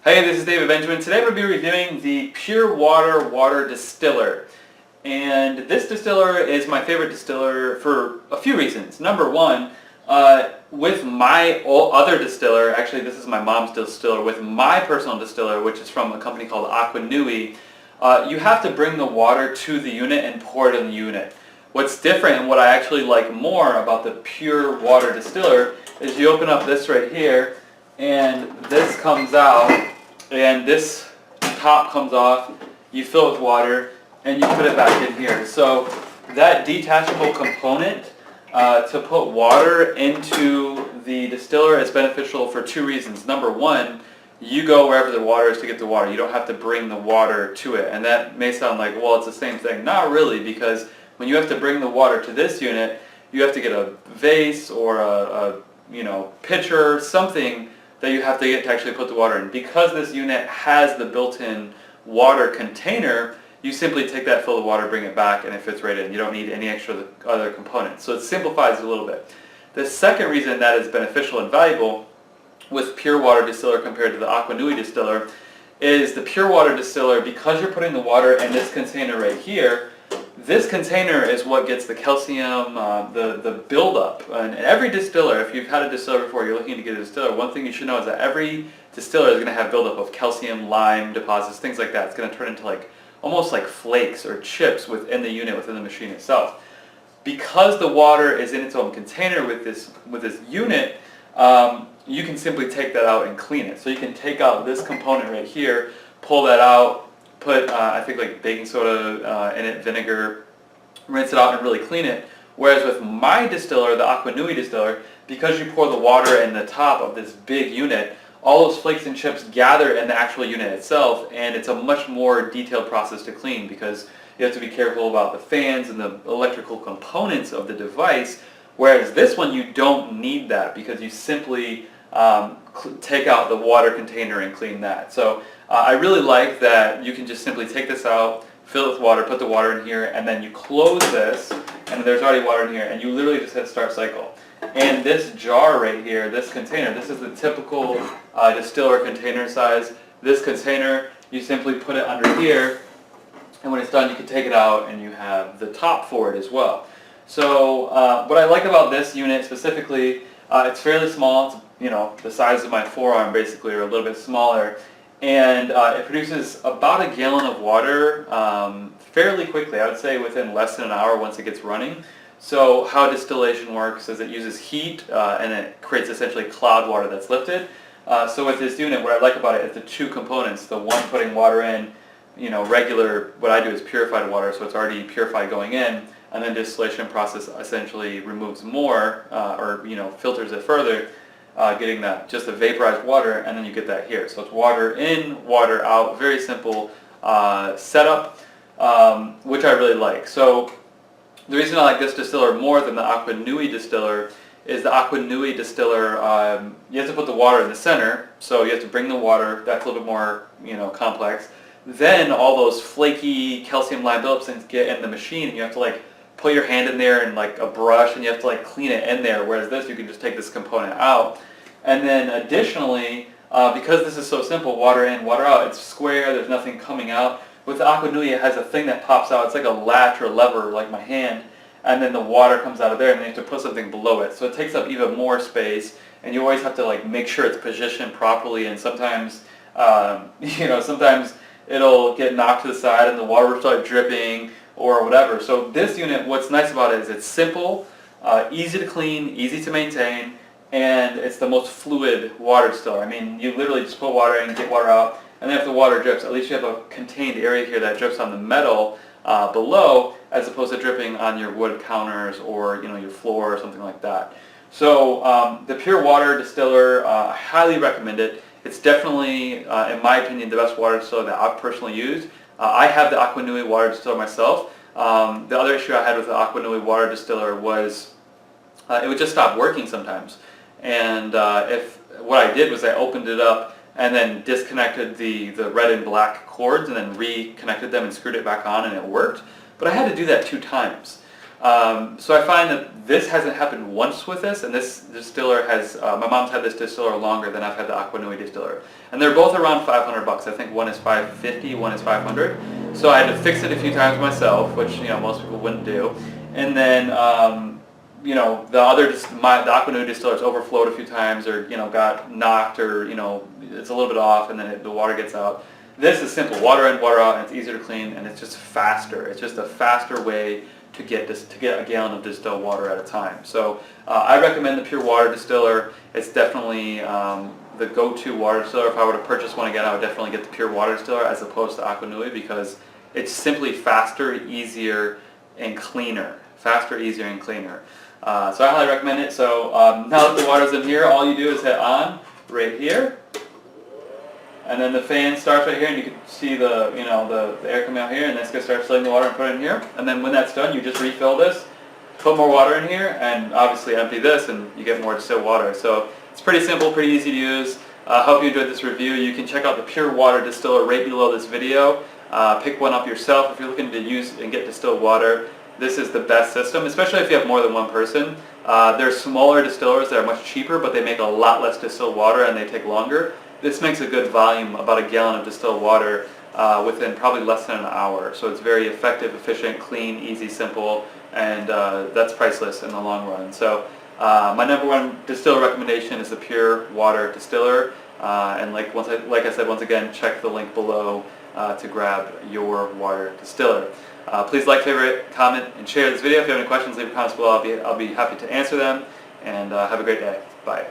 Hey, this is David Benjamin. Today we'll be reviewing the Pure Water Distiller. And this distiller is my favorite distiller for a few reasons. Number one, with my other distiller, actually this is my mom's distiller, with my personal distiller, which is from a company called Aquanui, you have to bring the water to the unit and pour it in the unit. What's different and what I actually like more about the Pure Water Distiller is you open up this right here and this comes out and this top comes off, you fill it with water and you put it back in here. So that detachable component to put water into the distiller is beneficial for two reasons. Number one, you go wherever the water is to get the water. You don't have to bring the water to it. And that may sound like, well, it's the same thing. Not really, because when you have to bring the water to this unit, you have to get a vase or a pitcher, something that you have to get to actually put the water in. Because this unit has the built-in water container, you simply take that, fill the water, bring it back, and it fits right in. You don't need any extra other components. So it simplifies it a little bit. The second reason that is beneficial and valuable with Pure Water Distiller compared to the Aquanui Distiller is the Pure Water Distiller, because you're putting the water in this container right here, this container is what gets the calcium, the buildup. And every distiller, if you've had a distiller before, you're looking to get a distiller, one thing you should know is that every distiller is going to have buildup of calcium, lime deposits, things like that. It's going to turn into almost like flakes or chips within the unit, within the machine itself. Because the water is in its own container with this unit, you can simply take that out and clean it. So you can take out this component right here, pull that out, put I think like baking soda in it, vinegar, rinse it out and really clean it. Whereas with my distiller, the Aquanui distiller, because you pour the water in the top of this big unit, all those flakes and chips gather in the actual unit itself, and it's a much more detailed process to clean because you have to be careful about the fans and the electrical components of the device. Whereas this one, you don't need that because you simply take out the water container and clean that. So I really like that you can just simply take this out, fill it with water, put the water in here, and then you close this, and there's already water in here, and you literally just hit start cycle. And this jar right here, this container, this is the typical distiller container size. This container, you simply put it under here, and when it's done, you can take it out, and you have the top for it as well. So what I like about this unit specifically, it's fairly small. It's the size of my forearm basically, or a little bit smaller, and it produces about a gallon of water fairly quickly. I would say within less than an hour once it gets running. So how distillation works is it uses heat and it creates essentially cloud water that's lifted. So with this unit, what I like about it is the two components. The one putting water in, regular, what I do is purified water, so it's already purified going in, and then distillation process essentially removes more or filters it further, getting that just the vaporized water, and then you get that here. So it's water in, water out, very simple setup, which I really like. So the reason I like this distiller more than the Aquanui distiller is the Aquanui distiller, you have to put the water in the center, so you have to bring the water. That's a little bit more complex. Then all those flaky calcium lime buildups things get in the machine, and you have to put your hand in there and a brush, and you have to clean it in there, whereas this, you can just take this component out. And then additionally, because this is so simple, water in, water out, it's square, there's nothing coming out. With the Aquanui, it has a thing that pops out. It's like a latch or lever, like my hand, and then the water comes out of there, and then you have to put something below it. So it takes up even more space, and you always have to make sure it's positioned properly, and sometimes, sometimes it'll get knocked to the side and the water will start dripping or whatever. So this unit, what's nice about it is it's simple, easy to clean, easy to maintain, and it's the most fluid water distiller. I mean, you literally just put water in, get water out, and then if the water drips, at least you have a contained area here that drips on the metal below, as opposed to dripping on your wood counters or your floor or something like that. So the Pure Water Distiller, I highly recommend it. It's definitely, in my opinion, the best water distiller that I've personally used. I have the Aquanui water distiller myself. The other issue I had with the Aquanui water distiller was it would just stop working sometimes. And what I did was I opened it up and then disconnected the red and black cords and then reconnected them and screwed it back on, and it worked. But I had to do that 2 times. So I find that this hasn't happened once with this, and this distiller has, my mom's had this distiller longer than I've had the Aqua Nui distiller. And they're both around 500 bucks. I think one is 550, one is 500. So I had to fix it a few times myself, which, you know, most people wouldn't do. And then, you know, the Aqua Nui distiller's overflowed a few times, or, you know, got knocked, or, you know, it's a little bit off, and then the water gets out. This is simple, water in, water out, and it's easier to clean, and it's just faster. It's just a faster way to get a gallon of distilled water at a time. So I recommend the Pure Water Distiller. It's definitely the go-to water distiller. If I were to purchase one again, I would definitely get the Pure Water Distiller as opposed to Aqua Nui, because it's simply faster, easier, and cleaner. Faster, easier, and cleaner. So I highly recommend it. So now that the water's in here, all you do is hit on right here. And then the fan starts right here, and you can see the, you know, the air coming out here, and that's going to start filling the water and put it in here. And then when that's done, you just refill this, put more water in here, and obviously empty this, and you get more distilled water. So it's pretty simple, pretty easy to use. I hope you enjoyed this review. You can check out the Pure Water Distiller right below this video. Pick one up yourself if you're looking to use and get distilled water. This is the best system, especially if you have more than one person. There's smaller distillers that are much cheaper, but they make a lot less distilled water, and they take longer. This makes a good volume, about a gallon of distilled water within probably less than an hour. So it's very effective, efficient, clean, easy, simple, and that's priceless in the long run. So my number one distiller recommendation is the Pure Water Distiller. And like I said, once again, check the link below to grab your water distiller. Please like, favorite, comment, and share this video. If you have any questions, leave comments below. I'll be happy to answer them. And have a great day. Bye.